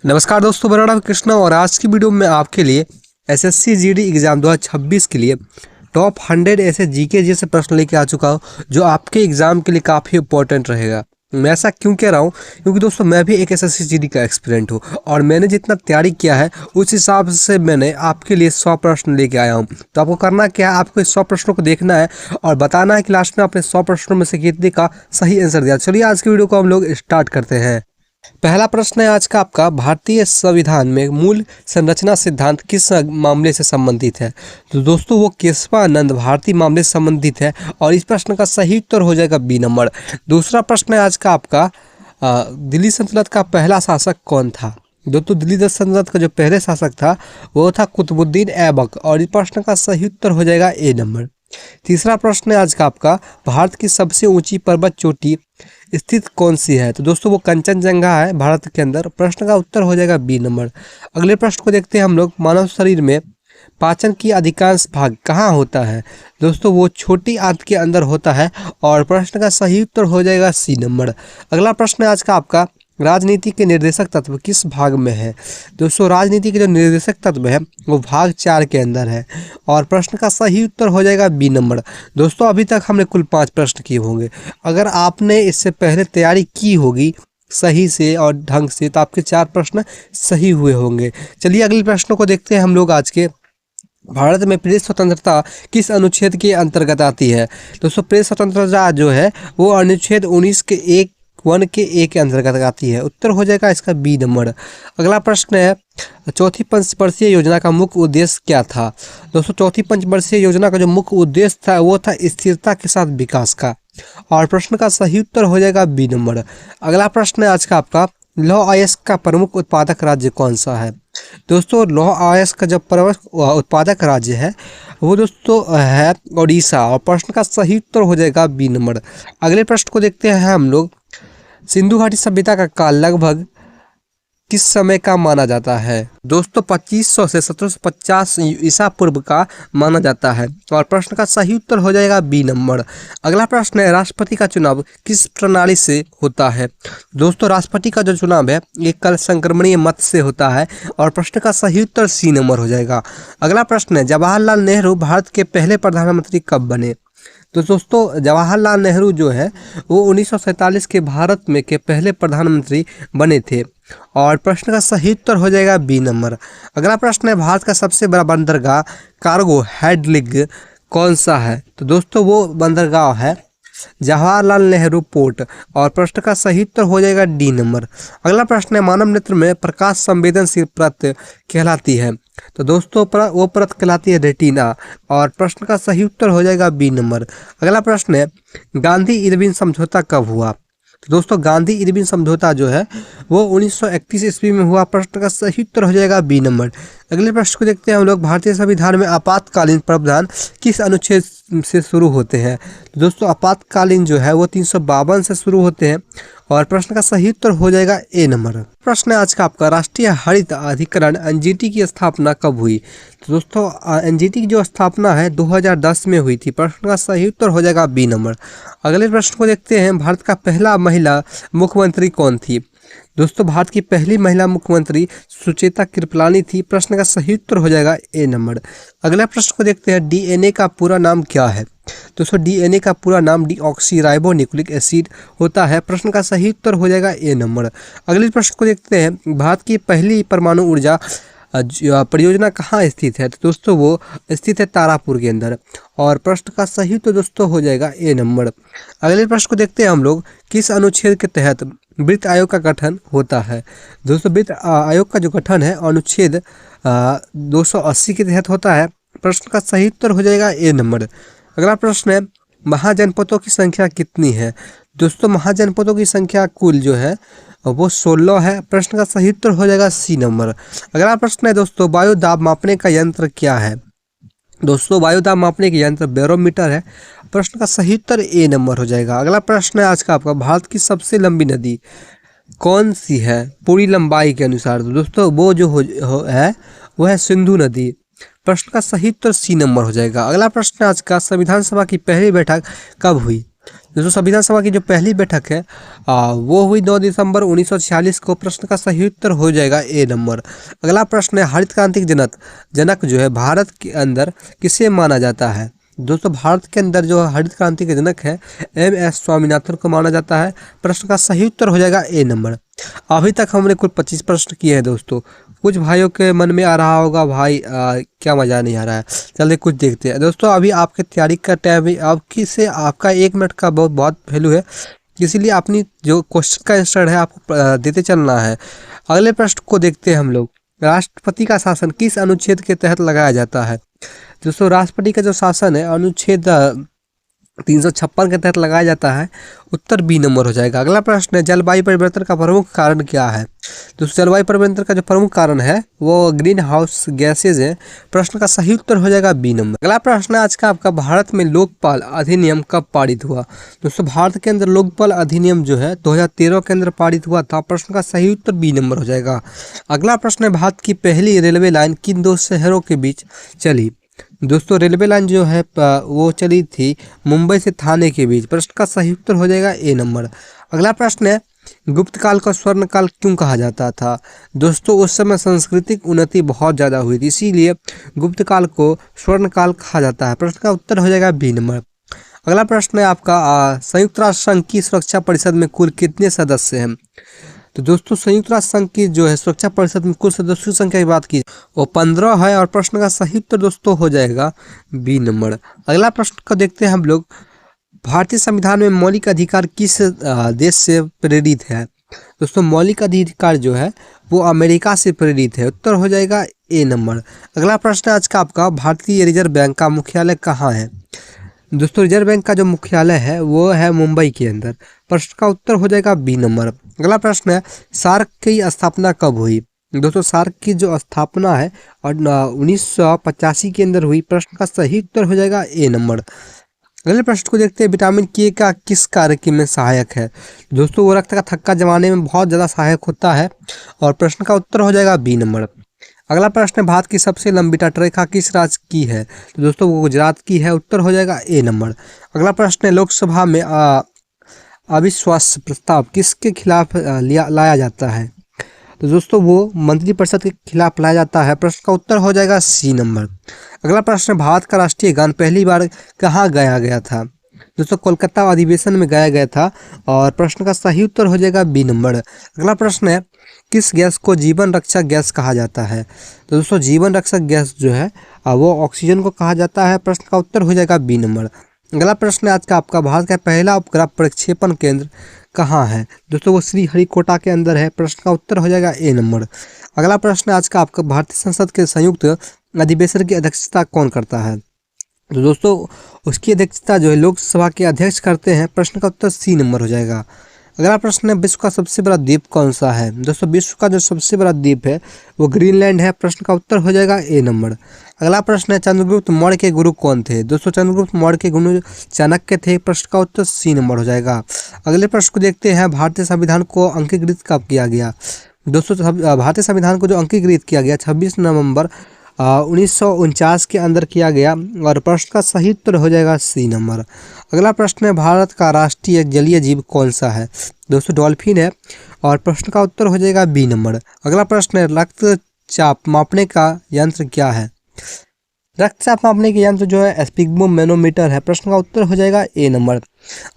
नमस्कार दोस्तों, मेरा नाम कृष्णा और आज की वीडियो में आपके लिए एसएससी जीडी एग्ज़ाम 2026 के लिए टॉप 100 ऐसे जीके जैसे प्रश्न लेके आ चुका हूँ जो आपके एग्ज़ाम के लिए काफ़ी इंपॉर्टेंट रहेगा। मैं ऐसा क्यों कह रहा हूँ क्योंकि दोस्तों मैं भी एक एसएससी जीडी का एक्सपीरियंट हूँ और मैंने जितना तैयारी किया है उस हिसाब से मैंने आपके लिए 100 प्रश्न लेके आया हूँ। तो आपको करना क्या है, आपको इस 100 प्रश्नों को देखना है और बताना है कि लास्ट में आपने 100 प्रश्नों में से कितने का सही आंसर दिया। चलिए आज की वीडियो को हम लोग स्टार्ट करते हैं। पहला प्रश्न है आज का आपका, भारतीय संविधान में मूल संरचना सिद्धांत किस मामले से संबंधित है? तो दोस्तों वो केशवानंद भारती मामले से संबंधित है और इस प्रश्न का सही उत्तर हो जाएगा बी नंबर। दूसरा प्रश्न है आज का आपका, दिल्ली सल्तनत का पहला शासक कौन था? दोस्तों दिल्ली सल्तनत का जो पहले शासक था वो था कुतुबुद्दीन ऐबक और इस प्रश्न का सही उत्तर हो जाएगा ए नंबर। तीसरा प्रश्न है आज का आपका, भारत की सबसे ऊंची पर्वत चोटी स्थित कौन सी है? तो दोस्तों वो कंचनजंगा है भारत के अंदर। प्रश्न का उत्तर हो जाएगा बी नंबर। अगले प्रश्न को देखते हैं हम लोग, मानव शरीर में पाचन की अधिकांश भाग कहाँ होता है? दोस्तों वो छोटी आंत के अंदर होता है और प्रश्न का सही उत्तर हो जाएगा सी नंबर। अगला प्रश्न है आज का आपका, राजनीति के निर्देशक तत्व किस भाग में है? दोस्तों राजनीति के जो निर्देशक तत्व है वो भाग 4 के अंदर है और प्रश्न का सही उत्तर हो जाएगा बी नंबर। दोस्तों अभी तक हमने कुल 5 प्रश्न किए होंगे। अगर आपने इससे पहले तैयारी की होगी सही से और ढंग से तो आपके 4 प्रश्न सही हुए होंगे। चलिए अगले प्रश्नों को देखते हैं हम लोग आज के। भारत में प्रेस स्वतंत्रता किस अनुच्छेद के अंतर्गत आती है? दोस्तों प्रेस स्वतंत्रता जो है वो अनुच्छेद 19 के 1 के ए के अंतर्गत आती है। उत्तर हो जाएगा इसका बी नंबर। अगला प्रश्न है, चौथी पंचवर्षीय योजना का मुख्य उद्देश्य क्या था? दोस्तों चौथी पंचवर्षीय योजना का जो मुख्य उद्देश्य था वो था स्थिरता के साथ विकास का और प्रश्न का सही उत्तर हो जाएगा बी नंबर। अगला प्रश्न है आज का आपका, लौह अयस्क का प्रमुख उत्पादक राज्य कौन सा है? दोस्तों लौह अयस्क का जो प्रमुख उत्पादक राज्य है वो दोस्तों है ओडिशा और प्रश्न का सही उत्तर हो जाएगा बी नंबर। अगले प्रश्न को देखते हैं हम लोग, सिंधु घाटी सभ्यता का काल लगभग किस समय का माना जाता है? दोस्तों 2500 से 1750 ईसा पूर्व का माना जाता है और प्रश्न का सही उत्तर हो जाएगा बी नंबर। अगला प्रश्न है, राष्ट्रपति का चुनाव किस प्रणाली से होता है? दोस्तों राष्ट्रपति का जो चुनाव है एक कल संक्रमणीय मत से होता है और प्रश्न का सही उत्तर सी नंबर हो जाएगा। अगला प्रश्न है, जवाहरलाल नेहरू भारत के पहले प्रधानमंत्री कब बने? तो दोस्तों जवाहरलाल नेहरू जो है वो 1947 के भारत में के पहले प्रधानमंत्री बने थे और प्रश्न का सही उत्तर हो जाएगा बी नंबर। अगला प्रश्न है, भारत का सबसे बड़ा बंदरगाह कार्गो हैंडलिंग कौन सा है? तो दोस्तों वो बंदरगाह है जवाहरलाल नेहरू पोर्ट और प्रश्न का सही उत्तर हो जाएगा डी नंबर। अगला प्रश्न है, मानव नेत्र में प्रकाश संवेदनशील परत कहलाती है? तो दोस्तों वो परत कहलाती है रेटिना और प्रश्न का सही उत्तर हो जाएगा बी नंबर। अगला प्रश्न है, गांधी इरविन समझौता कब हुआ? तो दोस्तों गांधी इरविन समझौता जो है वो 1931 ईस्वी में हुआ। प्रश्न का सही उत्तर हो जाएगा बी नंबर। अगले प्रश्न को देखते हैं हम लोग, भारतीय संविधान में आपातकालीन प्रावधान किस अनुच्छेद से शुरू होते हैं? तो दोस्तों आपातकालीन जो है वो 352 से शुरू होते हैं और प्रश्न का सही उत्तर हो जाएगा ए नंबर। प्रश्न है आज का आपका, राष्ट्रीय हरित अधिकरण एनजीटी की स्थापना कब हुई? तो दोस्तों एनजीटी की जो स्थापना है 2010 में हुई थी। प्रश्न का सही उत्तर हो जाएगा बी नंबर। अगले प्रश्न को देखते हैं, भारत का पहला महिला मुख्यमंत्री कौन थी? दोस्तों भारत की पहली महिला मुख्यमंत्री सुचेता कृपलानी थी। प्रश्न का सही उत्तर हो जाएगा ए नंबर। अगला प्रश्न को देखते हैं, डीएनए का पूरा नाम क्या है? दोस्तों डीएनए का पूरा नाम डीऑक्सीराइबोन्यूक्लिक एसिड होता है। प्रश्न का सही उत्तर हो जाएगा ए नंबर। अगले प्रश्न को देखते हैं, भारत की पहली परमाणु ऊर्जा परियोजना कहाँ स्थित है? तो दोस्तों वो स्थित है तारापुर के अंदर और प्रश्न का सही तो दोस्तों हो जाएगा ए नंबर। अगले प्रश्न को देखते हैं हम लोग, किस अनुच्छेद के तहत वित्त आयोग का गठन होता है? दोस्तों वित्त आयोग का जो गठन है अनुच्छेद 280 के तहत होता है। प्रश्न का सही उत्तर हो जाएगा ए नंबर। अगला प्रश्न है, महाजनपदों की संख्या कितनी है? दोस्तों महाजनपदों की संख्या कुल जो है वो 16 है। प्रश्न का सही उत्तर हो जाएगा सी नंबर। अगला प्रश्न है दोस्तों, वायु दाब मापने का यंत्र क्या है? दोस्तों वायु दाब मापने के यंत्र बैरोमीटर है। प्रश्न का सही उत्तर ए नंबर हो जाएगा। अगला प्रश्न है आज का आपका, भारत की सबसे लंबी नदी कौन सी है पूरी लंबाई के अनुसार? तो दोस्तों वो जो है वो है सिंधु नदी। प्रश्न का सही उत्तर सी नंबर हो जाएगा। अगला प्रश्न आज का, संविधान सभा की पहली बैठक कब हुई? दोस्तों संविधान सभा की जो पहली बैठक है वो हुई 9 दिसंबर 1946 को। प्रश्न का सही उत्तर हो जाएगा ए नंबर। अगला प्रश्न है, हरित क्रांति के जनक जो है भारत के अंदर किसे माना जाता है? दोस्तों भारत के अंदर जो हरित क्रांति के जनक है एम.एस. स्वामीनाथन को माना जाता है। प्रश्न का सही उत्तर हो जाएगा ए नंबर। अभी तक हमने कुल 25 प्रश्न किए हैं दोस्तों। कुछ भाइयों के मन में आ रहा होगा भाई क्या मज़ा नहीं आ रहा है, चलिए कुछ देखते हैं दोस्तों। अभी आपके तैयारी का टाइम है, आपकी से आपका 1 मिनट का बहुत बहुत वैल्यू है, इसीलिए अपनी जो क्वेश्चन का आंसर है आपको देते चलना है। अगले प्रश्न को देखते हैं हम लोग। राष्ट्रपति का शासन किस अनुच्छेद के तहत लगाया जाता है? दोस्तों राष्ट्रपति का जो शासन है अनुच्छेद 356 के तहत लगाया जाता है। उत्तर बी नंबर हो जाएगा। अगला प्रश्न है, जलवायु परिवर्तन का प्रमुख कारण क्या है? दोस्तों जलवायु परिवर्तन का जो प्रमुख कारण है वो ग्रीन हाउस गैसेज है। प्रश्न का सही उत्तर हो जाएगा बी नंबर। अगला प्रश्न है आज का आपका, भारत में लोकपाल अधिनियम कब पारित हुआ? दोस्तों भारत के अंदर लोकपाल अधिनियम जो है 2013 के अंदर पारित हुआ था। प्रश्न का सही उत्तर बी नंबर हो जाएगा। अगला प्रश्न है, भारत की पहली रेलवे लाइन किन 2 शहरों के बीच चली? दोस्तों रेलवे लाइन जो है वो चली थी मुंबई से थाने के बीच। प्रश्न का सही उत्तर हो जाएगा ए नंबर। अगला प्रश्न है, गुप्त काल को स्वर्ण काल क्यों कहा जाता था? दोस्तों उस समय सांस्कृतिक उन्नति बहुत ज़्यादा हुई थी, इसीलिए गुप्त काल को स्वर्ण काल कहा जाता है। प्रश्न का उत्तर हो जाएगा बी नंबर। अगला प्रश्न है आपका, संयुक्त राष्ट्र संघ की सुरक्षा परिषद में कुल कितने सदस्य हैं? तो दोस्तों संयुक्त राष्ट्र संघ की जो है सुरक्षा परिषद में कुल सदस्यों की संख्या की बात की वो 15 है और प्रश्न का सही उत्तर दोस्तों हो जाएगा बी नंबर। अगला प्रश्न को देखते हैं हम लोग। भारतीय संविधान में मौलिक अधिकार किस देश से प्रेरित है? दोस्तों मौलिक अधिकार जो है वो अमेरिका से प्रेरित है। उत्तर हो जाएगा ए नंबर। अगला प्रश्न आज का आपका, भारतीय रिजर्व बैंक का मुख्यालय कहाँ है? दोस्तों रिजर्व बैंक का जो मुख्यालय है वो है मुंबई के अंदर। प्रश्न का उत्तर हो जाएगा बी नंबर। अगला प्रश्न है, सार्क की स्थापना कब हुई? दोस्तों सार्क की जो स्थापना है और 1985 के अंदर हुई। प्रश्न का सही उत्तर हो जाएगा ए नंबर। अगले प्रश्न को देखते हैं, विटामिन के का किस कार्य में सहायक है? दोस्तों वो रक्त का थक्का जमाने में बहुत ज़्यादा सहायक होता है और प्रश्न का उत्तर हो जाएगा बी नंबर। अगला प्रश्न है, भारत की सबसे लंबी तटरेखा किस राज्य की है? तो दोस्तों वो गुजरात की है। उत्तर हो जाएगा ए नंबर। अगला प्रश्न है, लोकसभा में अविश्वास प्रस्ताव किसके खिलाफ लाया जाता है? तो दोस्तों वो मंत्रिपरिषद के खिलाफ लाया जाता है। प्रश्न का उत्तर हो जाएगा सी नंबर। अगला प्रश्न, भारत का राष्ट्रीय गान पहली बार कहाँ गाया गया था? दोस्तों कोलकाता अधिवेशन में गाया गया था और प्रश्न का सही उत्तर हो जाएगा बी नंबर। अगला प्रश्न है, किस गैस को जीवन रक्षक गैस कहा जाता है? तो दोस्तों जीवन रक्षक गैस जो है वो ऑक्सीजन को कहा जाता है। प्रश्न का उत्तर हो जाएगा बी नंबर। अगला प्रश्न है आज का आपका, भारत का पहला उपग्रह प्रक्षेपण केंद्र कहाँ है? दोस्तों वो श्रीहरिकोटा के अंदर है। प्रश्न का उत्तर हो जाएगा ए नंबर। अगला प्रश्न आज का आपका, भारतीय संसद के संयुक्त अधिवेशन की अध्यक्षता कौन करता है? तो दोस्तों उसकी अध्यक्षता जो है लोकसभा के अध्यक्ष करते हैं। प्रश्न का उत्तर सी नंबर हो जाएगा। अगला प्रश्न है, विश्व का सबसे बड़ा द्वीप कौन सा है? दोस्तों विश्व का जो सबसे बड़ा द्वीप है वो ग्रीनलैंड है। प्रश्न का उत्तर हो जाएगा ए नंबर। अगला प्रश्न है, चंद्रगुप्त मौर्य के गुरु कौन थे? दोस्तों चंद्रगुप्त मौर्य के गुरु चाणक्य थे। प्रश्न का उत्तर सी नंबर हो जाएगा। अगले प्रश्न को देखते हैं, भारतीय संविधान को अंगीकृत कब किया गया? दोस्तों भारतीय संविधान को जो अंगीकृत किया गया 26 नवंबर 1949 के अंदर किया गया और प्रश्न का सही उत्तर हो जाएगा सी नंबर। अगला प्रश्न है, भारत का राष्ट्रीय जलीय जीव कौन सा है? दोस्तों डॉल्फिन है और प्रश्न का उत्तर हो जाएगा बी नंबर। अगला प्रश्न है, रक्तचाप मापने का यंत्र क्या है? रक्तचाप मापने के यंत्र जो है स्पिग्मोमेनोमीटर है। प्रश्न का उत्तर हो जाएगा ए नंबर।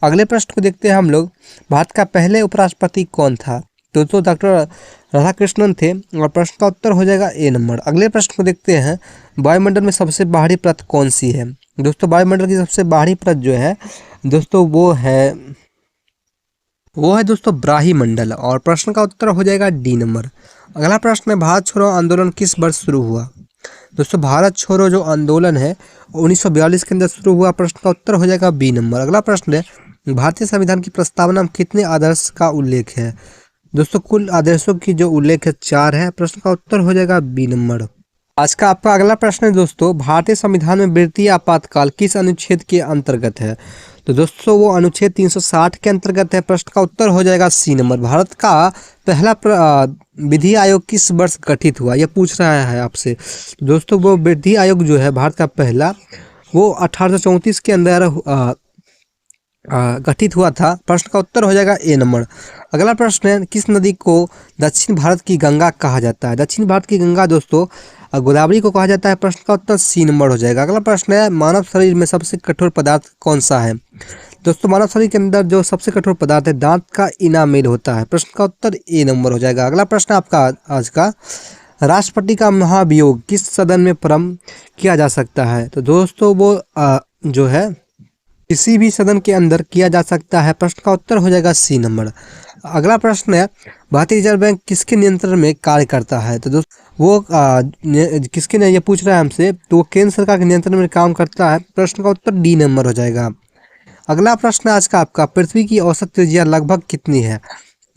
अगले प्रश्न को देखते हैं हम लोग, भारत का पहले उपराष्ट्रपति कौन था? दोस्तों डॉक्टर राधाकृष्णन थे और प्रश्न का उत्तर हो जाएगा ए नंबर। अगले प्रश्न को देखते हैं, वायुमंडल में सबसे बाहरी परत कौन सी है? दोस्तों वायुमंडल की सबसे बाहरी परत जो है दोस्तों वो है दोस्तों ब्राह्मंडल और प्रश्न का उत्तर हो जाएगा डी नंबर। अगला प्रश्न है, भारत छोड़ो आंदोलन किस वर्ष शुरू हुआ? दोस्तों भारत छोड़ो जो आंदोलन है 1942 के अंदर शुरू हुआ। प्रश्न का उत्तर हो जाएगा बी नंबर। अगला प्रश्न है, भारतीय संविधान की प्रस्तावना में कितने आदर्श का उल्लेख है? दोस्तों कुल आदर्शों की जो उल्लेख है 4 है। प्रश्न का उत्तर हो जाएगा बी नंबर। आज का आपका अगला प्रश्न है दोस्तों, भारतीय संविधान में वृत्तीय आपातकाल किस अनुच्छेद के अंतर्गत है? तो दोस्तों वो अनुच्छेद 360 के अंतर्गत है। प्रश्न का उत्तर हो जाएगा सी नंबर। भारत का पहला विधि आयोग किस वर्ष गठित हुआ, यह पूछ रहा है आपसे। दोस्तों वो विधि आयोग जो है भारत का पहला वो 1834 के अंदर गठित हुआ था? प्रश्न का उत्तर हो जाएगा ए नंबर। अगला प्रश्न है, किस नदी को दक्षिण भारत की गंगा कहा जाता है? दक्षिण भारत की गंगा दोस्तों गोदावरी को कहा जाता है। प्रश्न का उत्तर सी नंबर हो जाएगा। अगला प्रश्न है, मानव शरीर में सबसे कठोर पदार्थ कौन सा है? दोस्तों मानव शरीर के अंदर जो सबसे कठोर पदार्थ है दांत का इनामेल होता है। प्रश्न का उत्तर ए नंबर हो जाएगा। अगला प्रश्न आपका आज का, राष्ट्रपति का महाभियोग किस सदन में प्रारंभ किया जा सकता है? तो दोस्तों वो जो है किसी भी सदन के अंदर किया जा सकता है। प्रश्न का उत्तर हो जाएगा सी नंबर। अगला प्रश्न है, भारतीय रिजर्व बैंक किसके नियंत्रण में कार्य करता है? तो दोस्तों वो किसके ने ये पूछ रहा है हमसे, तो वो केंद्र सरकार के नियंत्रण में काम करता है। प्रश्न का उत्तर डी नंबर हो जाएगा। अगला प्रश्न आज का आपका, पृथ्वी की औसत त्रिज्या लगभग कितनी है?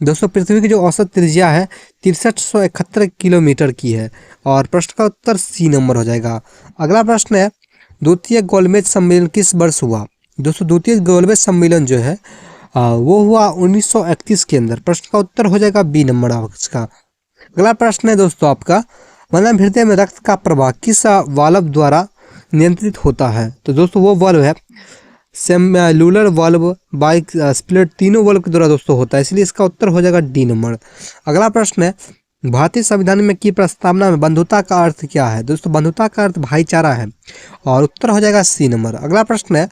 दोस्तों पृथ्वी की जो औसत त्रिज्या है 6371 किलोमीटर की है और प्रश्न का उत्तर सी नंबर हो जाएगा। अगला प्रश्न है, द्वितीय गोलमेज सम्मेलन किस वर्ष हुआ? दोस्तों द्वितीय गोलमेज सम्मेलन जो है वो हुआ 1931 के अंदर। प्रश्न का उत्तर हो जाएगा बी नंबर इसका। अगला प्रश्न है दोस्तों आपका, मानव हृदय में रक्त का प्रवाह किस वाल्व द्वारा नियंत्रित होता है? तो दोस्तों वो वाल्व है सेल्यूलर वाल्व, बाइक स्प्लिट, तीनों वाल्व के द्वारा दोस्तों होता है, इसलिए इसका उत्तर हो जाएगा डी नंबर। अगला प्रश्न है, भारतीय संविधान में की प्रस्तावना में बंधुता का अर्थ क्या है? दोस्तों बंधुता का अर्थ भाईचारा है और उत्तर हो जाएगा सी नंबर। अगला प्रश्न है,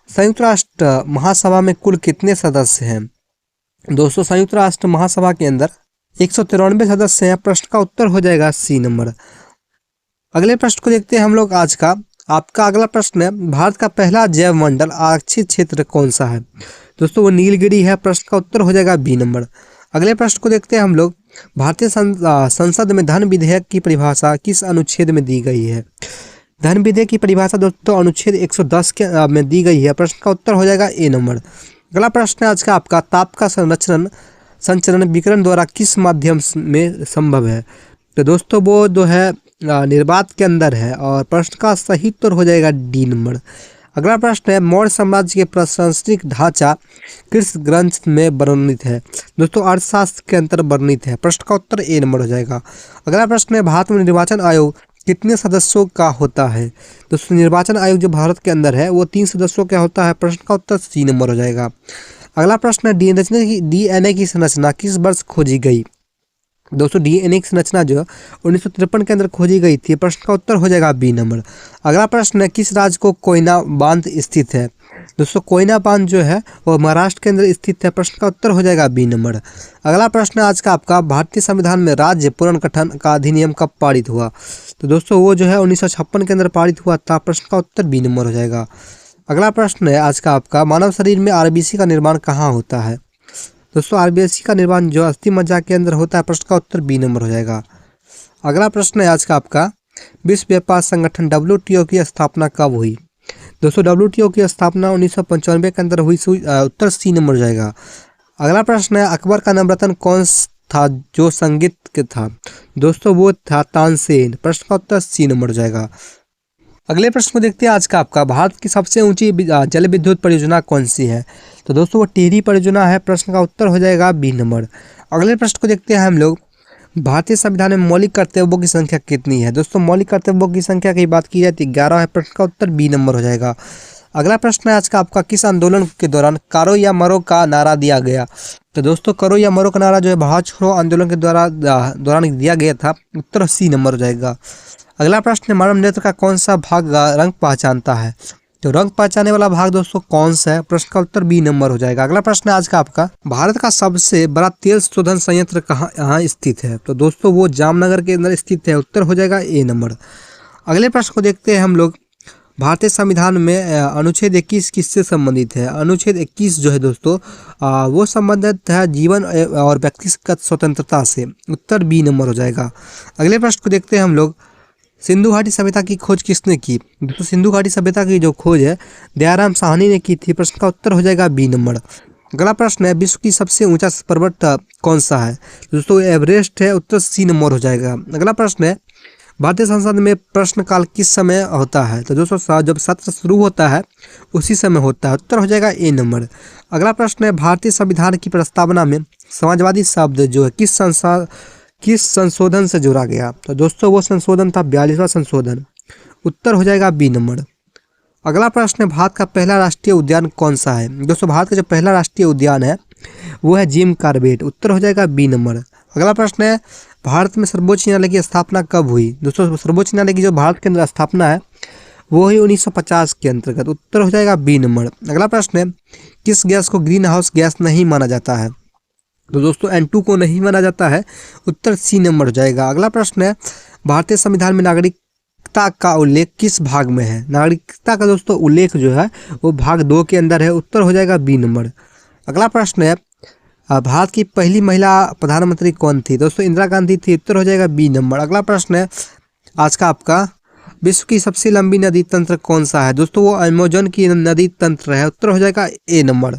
संयुक्त राष्ट्र महासभा में कुल कितने सदस्य हैं? दोस्तों संयुक्त राष्ट्र महासभा के अंदर 193 सदस्य हैं। प्रश्न का उत्तर हो जाएगा सी नंबर। अगले प्रश्न को देखते हैं हम लोग आज का। आपका अगला प्रश्न है, भारत का पहला जैव मंडल आरक्षित क्षेत्र कौन सा है? दोस्तों वो नीलगिरी है। प्रश्न का उत्तर हो जाएगा बी नंबर। अगले प्रश्न को देखते हैं हम लोग, भारतीय संसद में धन विधेयक की परिभाषा किस अनुच्छेद में दी गई है? धन विधेयक की परिभाषा दोस्तों अनुच्छेद 110 के में दी गई है। प्रश्न का उत्तर हो जाएगा ए नंबर। अगला प्रश्न है आज का आपका, ताप का संचरण विकिरण द्वारा किस माध्यम में संभव है? तो दोस्तों वो जो है निर्वात के अंदर है और प्रश्न का सही उत्तर हो जाएगा डी नंबर। अगला प्रश्न है, मौर्य साम्राज्य के प्रशासनिक ढांचा किस ग्रंथ में वर्णित है? दोस्तों अर्थशास्त्र के अंतर वर्णित है। प्रश्न का उत्तर ए नंबर हो जाएगा। अगला प्रश्न है, भारत में निर्वाचन आयोग कितने सदस्यों का होता है? दोस्तों निर्वाचन आयोग जो भारत के अंदर है वो 3 सदस्यों का होता है। प्रश्न का उत्तर सी नंबर हो जाएगा। अगला प्रश्न है, डीएनए की संरचना किस वर्ष खोजी गई? दोस्तों डीएनए की संरचना जो 1953 के अंदर खोजी गई थी। प्रश्न का उत्तर हो जाएगा बी नंबर। अगला प्रश्न है, किस राज्य को कोयना बांध स्थित है? दोस्तों कोयना बांध जो है वो महाराष्ट्र के अंदर स्थित है। प्रश्न का उत्तर हो जाएगा बी नंबर। अगला प्रश्न आज का आपका, भारतीय संविधान में राज्य पुनर्गठन का अधिनियम कब पारित हुआ? तो दोस्तों वो जो है 1956 के अंदर पारित हुआ था। प्रश्न का उत्तर बी नंबर हो जाएगा। अगला प्रश्न है आज का आपका, मानव शरीर में आरबीसी का निर्माण कहाँ होता है? दोस्तों आरबीसी का निर्माण जो अस्थि मज्जा के अंदर होता है। प्रश्न का उत्तर बी नंबर हो जाएगा। अगला प्रश्न है आज का आपका, विश्व व्यापार संगठन WTO की स्थापना कब हुई? दोस्तों WTO की स्थापना 1995 के अंदर हुई। उत्तर सी नंबर हो जाएगा। अगला प्रश्न है, अकबर का नवरत्न कौन था जो संगीत के था? दोस्तों वो था तानसेन। प्रश्न का उत्तर सी नंबर हो जाएगा। अगले प्रश्न को देखते हैं आज का आपका, भारत की सबसे ऊंची जल विद्युत परियोजना कौन सी है? तो दोस्तों वो टिहरी परियोजना है। प्रश्न का उत्तर हो जाएगा बी नंबर। अगले प्रश्न को देखते हैं हम लोग, भारतीय संविधान में मौलिक कर्तव्यों की संख्या कितनी है? दोस्तों मौलिक कर्तव्यों की संख्या की बात की जाए तो 11 है। प्रश्न का उत्तर बी नंबर हो जाएगा। अगला प्रश्न है आज का आपका, किस आंदोलन के दौरान करो या मरो का नारा दिया गया? तो दोस्तों करो या मरो का नारा जो है भारत छोड़ो आंदोलन के दौरान दिया गया था। उत्तर सी नंबर हो जाएगा। अगला प्रश्न है, मानव नेत्र का कौन सा भाग रंग पहचानता है? तो रंग पहचानने वाला भाग दोस्तों कौन सा है? प्रश्न का उत्तर बी नंबर हो जाएगा। अगला प्रश्न है आज का आपका, भारत का सबसे बड़ा तेल शोधन संयंत्र कहाँ स्थित है? तो दोस्तों वो जामनगर के अंदर स्थित है। उत्तर हो जाएगा ए नंबर। अगले प्रश्न को देखते हैं हम लोग, भारतीय संविधान में अनुच्छेद 21 किससे संबंधित है? अनुच्छेद 21 जो है दोस्तों वो संबंधित है जीवन और व्यक्तिगत स्वतंत्रता से। उत्तर बी नंबर हो जाएगा। अगले प्रश्न को देखते हैं हम लोग, सिंधु घाटी सभ्यता की खोज किसने की? दोस्तों सिंधु घाटी सभ्यता की जो खोज है दयाराम साहनी ने की थी। प्रश्न का उत्तर हो जाएगा बी नंबर। अगला प्रश्न है, विश्व की सबसे ऊंचा पर्वत कौन सा है? दोस्तों एवरेस्ट है। उत्तर सी नंबर हो जाएगा। अगला प्रश्न है, भारतीय संसद में प्रश्नकाल किस समय होता है? तो दोस्तों जब सत्र शुरू होता है उसी समय होता है। उत्तर हो जाएगा ए नंबर। अगला प्रश्न है, भारतीय संविधान की प्रस्तावना में समाजवादी शब्द जो है किस संशोधन से जोड़ा गया? तो दोस्तों वो संशोधन था 42वां संशोधन। उत्तर हो जाएगा बी नंबर। अगला प्रश्न है, भारत का पहला राष्ट्रीय उद्यान कौन सा है? दोस्तों भारत का जो पहला राष्ट्रीय उद्यान है वो है जिम कॉर्बेट। उत्तर हो जाएगा बी नंबर। अगला प्रश्न है, भारत में सर्वोच्च न्यायालय की स्थापना कब हुई? दोस्तों सर्वोच्च न्यायालय की जो भारत के अंदर स्थापना है वो हुई 1950 के अंतर्गत। उत्तर हो जाएगा बी नंबर। अगला प्रश्न है, किस गैस को ग्रीन हाउस गैस नहीं माना जाता है? तो दोस्तों N2 को नहीं माना जाता है। उत्तर सी नंबर हो जाएगा। अगला प्रश्न है, भारतीय संविधान में नागरिकता का उल्लेख किस भाग में है? नागरिकता का दोस्तों उल्लेख जो है वो भाग 2 के अंदर है। उत्तर हो जाएगा बी नंबर। अगला प्रश्न है, भारत की पहली महिला प्रधानमंत्री कौन थी? दोस्तों इंदिरा गांधी थी। उत्तर हो जाएगा बी नंबर। अगला प्रश्न है आज का आपका, विश्व की सबसे लंबी नदी तंत्र कौन सा है? दोस्तों वो अमेजन की नदी तंत्र है। उत्तर हो जाएगा ए नंबर।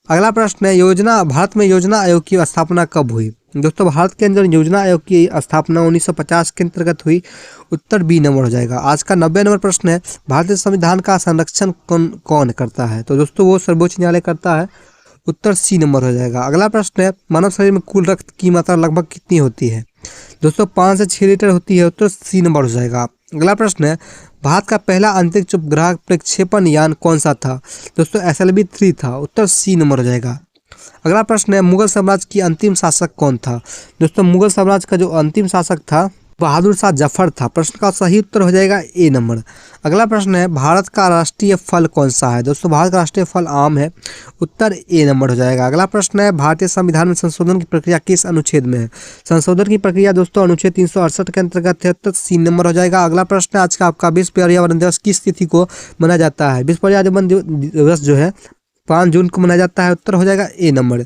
अगला प्रश्न है, भारत में योजना आयोग की स्थापना कब हुई? दोस्तों भारत के अंदर योजना आयोग की स्थापना 1950 के अंतर्गत हुई। उत्तर बी नंबर हो जाएगा। आज का 90 नंबर प्रश्न है, भारतीय संविधान का संरक्षण कौन करता है? तो दोस्तों वो सर्वोच्च न्यायालय करता है। उत्तर सी नंबर हो जाएगा। अगला प्रश्न है, मानव शरीर में कुल रक्त की मात्रा लगभग कितनी होती है? दोस्तों 5 से 6 लीटर होती है। उत्तर सी नंबर हो जाएगा। अगला प्रश्न है, भारत का पहला अंतरिक्ष उपग्रह प्रक्षेपण यान कौन सा था? दोस्तों SLV-3 था। उत्तर सी नंबर हो जाएगा। अगला प्रश्न है, मुगल साम्राज्य की अंतिम शासक कौन था? दोस्तों मुगल साम्राज्य का जो अंतिम शासक था बहादुर शाह जफर था। प्रश्न का सही उत्तर हो जाएगा ए नंबर। अगला प्रश्न है, भारत का राष्ट्रीय फल कौन सा है? दोस्तों भारत का राष्ट्रीय फल आम है। उत्तर ए नंबर हो जाएगा। अगला प्रश्न है, भारतीय संविधान में संशोधन की प्रक्रिया किस अनुच्छेद में है? संशोधन की प्रक्रिया दोस्तों अनुच्छेद 368 के अंतर्गत है। उत्तर सी नंबर हो जाएगा। अगला प्रश्न है आज का आपका, विश्व पर्यावरण दिवस किस तिथि को मनाया जाता है? विश्व पर्यावरण दिवस जो है 5 जून को मनाया जाता है। उत्तर हो जाएगा ए नंबर।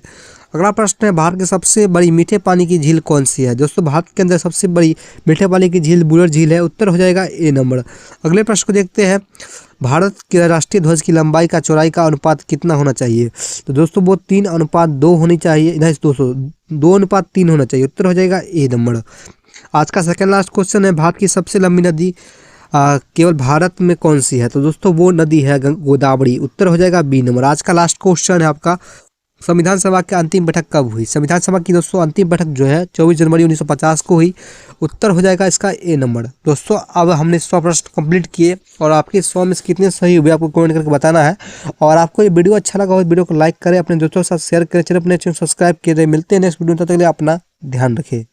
अगला प्रश्न है, भारत की सबसे बड़ी मीठे पानी की झील कौन सी है? दोस्तों भारत के अंदर सबसे बड़ी मीठे पानी की झील बुलर झील है। उत्तर हो जाएगा ए नंबर। अगले प्रश्न को देखते हैं, भारत के राष्ट्रीय ध्वज की लंबाई का चौड़ाई का अनुपात कितना होना चाहिए? तो दोस्तों वो 3:2 होनी चाहिए। नहीं दोस्तों 2:3 होना चाहिए। उत्तर हो जाएगा ए नंबर। आज का सेकंड लास्ट क्वेश्चन है, भारत की सबसे लंबी नदी केवल भारत में कौन सी है? तो दोस्तों वो नदी है गोदावरी। उत्तर हो जाएगा बी नंबर। आज का लास्ट क्वेश्चन है आपका, संविधान सभा की अंतिम बैठक कब हुई? संविधान सभा की दोस्तों अंतिम बैठक जो है 24 जनवरी 1950 को हुई। उत्तर हो जाएगा इसका ए नंबर। दोस्तों अब हमने 100 प्रश्न कंप्लीट किए और आपके 100 में से कितने सही हुए आपको कमेंट करके बताना है। और आपको ये वीडियो अच्छा लगा हो वीडियो को लाइक करें, अपने दोस्तों के साथ शेयर करें, चैनल अपने सब्सक्राइब करें। मिलते हैं नेक्स्ट वीडियो में, तब तक के लिए अपना ध्यान रखें।